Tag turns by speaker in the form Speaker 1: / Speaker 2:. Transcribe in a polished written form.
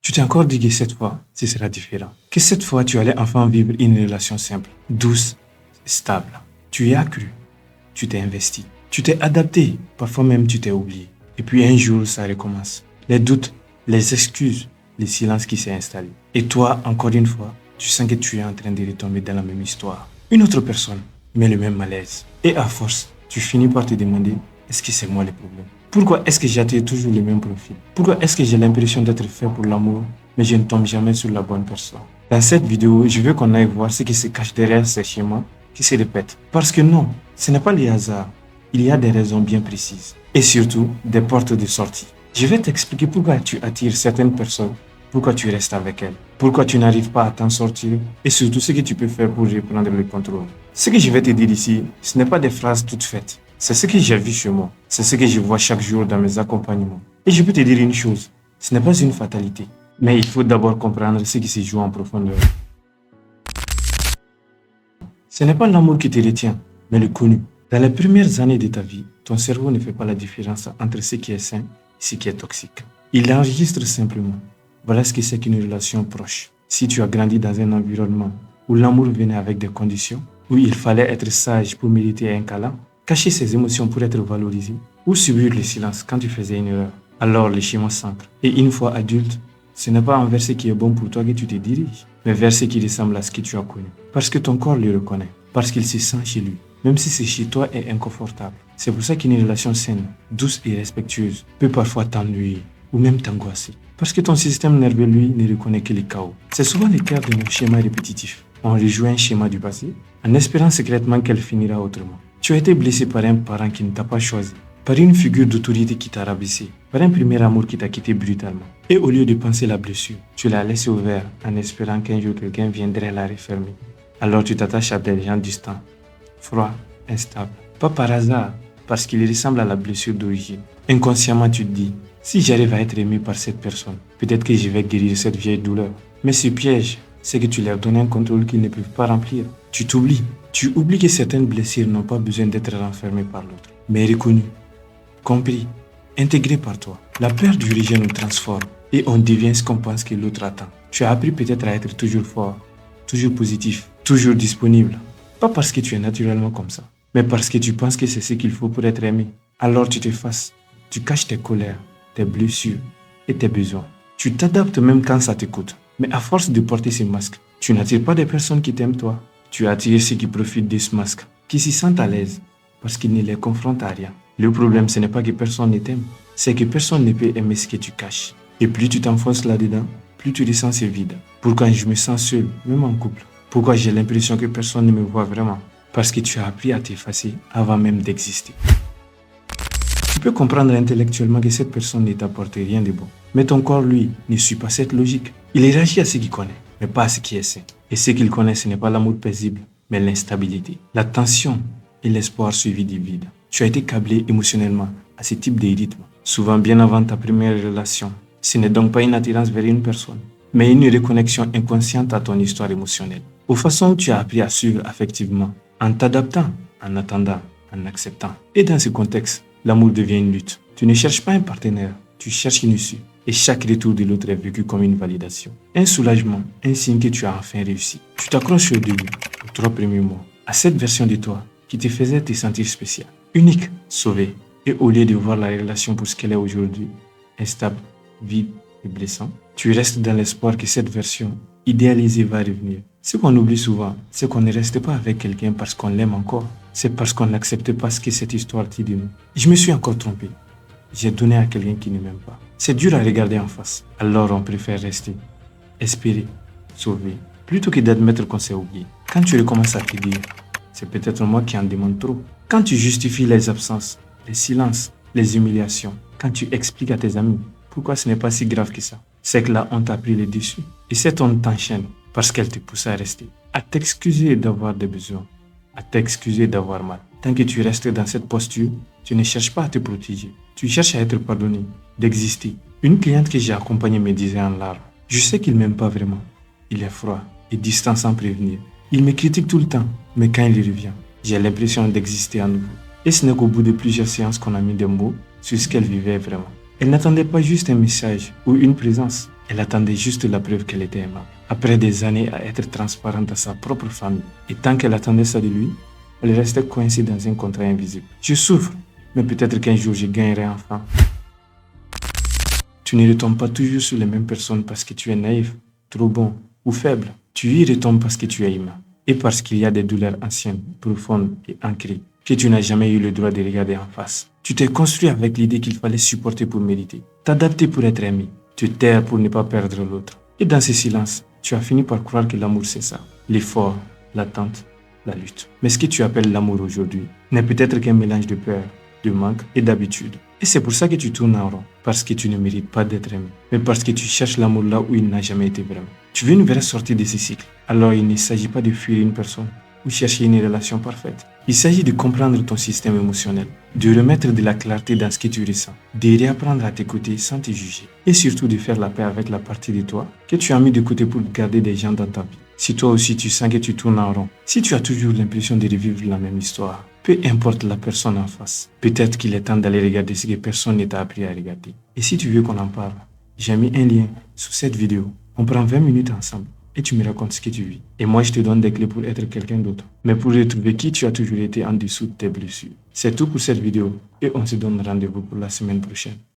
Speaker 1: Tu t'es encore dit que cette fois, ce sera différent. Que cette fois, tu allais enfin vivre une relation simple, douce, stable. Tu y as cru. Tu t'es investi. Tu t'es adapté. Parfois même, tu t'es oublié. Et puis un jour, ça recommence. Les doutes, les excuses, le silence qui s'est installé. Et toi, encore une fois, tu sens que tu es en train de retomber dans la même histoire. Une autre personne, mais le même malaise. Et à force, tu finis par te demander, est-ce que c'est moi le problème? Pourquoi est-ce que j'attire toujours le même profil? Pourquoi est-ce que j'ai l'impression d'être fait pour l'amour, mais je ne tombe jamais sur la bonne personne? Dans cette vidéo, je veux qu'on aille voir ce qui se cache derrière ces schémas qui se répètent. Parce que non, ce n'est pas le hasard. Il y a des raisons bien précises. Et surtout, des portes de sortie. Je vais t'expliquer pourquoi tu attires certaines personnes, pourquoi tu restes avec elles, pourquoi tu n'arrives pas à t'en sortir, et surtout ce que tu peux faire pour reprendre le contrôle. Ce que je vais te dire ici, ce n'est pas des phrases toutes faites. C'est ce que j'ai vu chez moi. C'est ce que je vois chaque jour dans mes accompagnements. Et je peux te dire une chose, ce n'est pas une fatalité. Mais il faut d'abord comprendre ce qui se joue en profondeur. Ce n'est pas l'amour qui te retient, mais le connu. Dans les premières années de ta vie, ton cerveau ne fait pas la différence entre ce qui est sain et ce qui est toxique. Il enregistre simplement. Voilà ce que c'est qu'une relation proche. Si tu as grandi dans un environnement où l'amour venait avec des conditions, où il fallait être sage pour mériter un câlin, cacher ses émotions pour être valorisé, ou subir le silence quand tu faisais une erreur, alors le schéma s'ancre. Et une fois adulte, ce n'est pas envers ce qui est bon pour toi que tu te diriges, mais vers ce qui ressemble à ce que tu as connu. Parce que ton corps le reconnaît, parce qu'il se sent chez lui, même si c'est chez toi est inconfortable. C'est pour ça qu'une relation saine, douce et respectueuse peut parfois t'ennuyer ou même t'angoisser. Parce que ton système nerveux, lui, ne reconnaît que les chaos. C'est souvent le cas de nos schémas répétitifs. On rejoue un schéma du passé en espérant secrètement qu'elle finira autrement. Tu as été blessé par un parent qui ne t'a pas choisi, par une figure d'autorité qui t'a rabaissé, par un premier amour qui t'a quitté brutalement. Et au lieu de penser la blessure, tu l'as laissée ouverte en espérant qu'un jour quelqu'un viendrait la refermer. Alors tu t'attaches à des gens distants, froids, instables. Pas par hasard, parce qu'ils ressemblent à la blessure d'origine. Inconsciemment, tu te dis, si j'arrive à être aimé par cette personne, peut-être que je vais guérir cette vieille douleur. Mais ce piège, c'est que tu leur donnes un contrôle qu'ils ne peuvent pas remplir. Tu t'oublies. Tu oublies que certaines blessures n'ont pas besoin d'être renfermées par l'autre, mais reconnues, compris, intégrées par toi. La peur du rejet nous transforme et on devient ce qu'on pense que l'autre attend. Tu as appris peut-être à être toujours fort, toujours positif, toujours disponible. Pas parce que tu es naturellement comme ça, mais parce que tu penses que c'est ce qu'il faut pour être aimé. Alors tu t'effaces, tu caches tes colères, tes blessures et tes besoins. Tu t'adaptes même quand ça te coûte. Mais à force de porter ces masques, tu n'attires pas des personnes qui t'aiment toi. Tu attires ceux qui profitent de ce masque, qui s'y sentent à l'aise, parce qu'ils ne les confrontent à rien. Le problème, ce n'est pas que personne ne t'aime, c'est que personne ne peut aimer ce que tu caches. Et plus tu t'enfonces là-dedans, plus tu ressens ce vide. Pourquoi je me sens seul, même en couple? Pourquoi j'ai l'impression que personne ne me voit vraiment? Parce que tu as appris à t'effacer avant même d'exister. Tu peux comprendre intellectuellement que cette personne ne t'apporte rien de bon. Mais ton corps, lui, ne suit pas cette logique. Il réagit à ce qu'il connaît, mais pas à ce qui est sain. Et ce qu'il connaît, ce n'est pas l'amour paisible, mais l'instabilité, la tension et l'espoir suivi du vide. Tu as été câblé émotionnellement à ce type de rythme, souvent bien avant ta première relation. Ce n'est donc pas une attirance vers une personne, mais une reconnexion inconsciente à ton histoire émotionnelle, aux façons où tu as appris à suivre affectivement, en t'adaptant, en attendant, en acceptant. Et dans ce contexte, l'amour devient une lutte. Tu ne cherches pas un partenaire, tu cherches une issue. Et chaque retour de l'autre est vécu comme une validation. Un soulagement, un signe que tu as enfin réussi. Tu t'accroches au début, aux 3 premiers mois, à cette version de toi qui te faisait te sentir spécial, unique, sauvé. Et au lieu de voir la relation pour ce qu'elle est aujourd'hui, instable, vide et blessant, tu restes dans l'espoir que cette version idéalisée va revenir. Ce qu'on oublie souvent, c'est qu'on ne reste pas avec quelqu'un parce qu'on l'aime encore. C'est parce qu'on n'accepte pas ce que cette histoire dit de nous. Je me suis encore trompé. J'ai donné à quelqu'un qui ne m'aime pas. C'est dur à regarder en face. Alors on préfère rester, espérer, sauver, plutôt que d'admettre qu'on s'est oublié. Quand tu recommences à te dire, c'est peut-être moi qui en demande trop. Quand tu justifies les absences, les silences, les humiliations, quand tu expliques à tes amis pourquoi ce n'est pas si grave que ça, c'est que la honte a pris le dessus. Et cette honte t'enchaîne parce qu'elle te pousse à rester, à t'excuser d'avoir des besoins, à t'excuser d'avoir mal. Tant que tu restes dans cette posture, tu ne cherches pas à te protéger. Tu cherches à être pardonné, d'exister. Une cliente que j'ai accompagnée me disait en larmes, je sais qu'il ne m'aime pas vraiment. Il est froid et distant sans prévenir. Il me critique tout le temps, mais quand il revient, j'ai l'impression d'exister à nouveau. Et ce n'est qu'au bout de plusieurs séances qu'on a mis des mots sur ce qu'elle vivait vraiment. Elle n'attendait pas juste un message ou une présence. Elle attendait juste la preuve qu'elle était aimable. Après des années à être transparente à sa propre famille, et tant qu'elle attendait ça de lui, elle restait coincée dans un contrat invisible. Je souffre, mais peut-être qu'un jour je gagnerai enfin. Tu ne retombes pas toujours sur les mêmes personnes parce que tu es naïf, trop bon ou faible. Tu y retombes parce que tu es humain et parce qu'il y a des douleurs anciennes, profondes et ancrées que tu n'as jamais eu le droit de regarder en face. Tu t'es construit avec l'idée qu'il fallait supporter pour mériter, t'adapter pour être aimé, te taire pour ne pas perdre l'autre. Et dans ce silence, tu as fini par croire que l'amour c'est ça, l'effort, l'attente, la lutte. Mais ce que tu appelles l'amour aujourd'hui n'est peut-être qu'un mélange de peur, de manque et d'habitude. Et c'est pour ça que tu tournes en rond, parce que tu ne mérites pas d'être aimé, mais parce que tu cherches l'amour là où il n'a jamais été vraiment. Tu veux une vraie sortie de ce cycle. Alors il ne s'agit pas de fuir une personne ou chercher une relation parfaite. Il s'agit de comprendre ton système émotionnel, de remettre de la clarté dans ce que tu ressens, de réapprendre à t'écouter sans te juger, et surtout de faire la paix avec la partie de toi que tu as mis de côté pour garder des gens dans ta vie. Si toi aussi tu sens que tu tournes en rond, si tu as toujours l'impression de revivre la même histoire, peu importe la personne en face, peut-être qu'il est temps d'aller regarder ce que personne ne t'a appris à regarder. Et si tu veux qu'on en parle, j'ai mis un lien sous cette vidéo. On prend 20 minutes ensemble et tu me racontes ce que tu vis. Et moi, je te donne des clés pour être quelqu'un d'autre. Mais pour retrouver qui tu as toujours été en dessous de tes blessures. C'est tout pour cette vidéo et on se donne rendez-vous pour la semaine prochaine.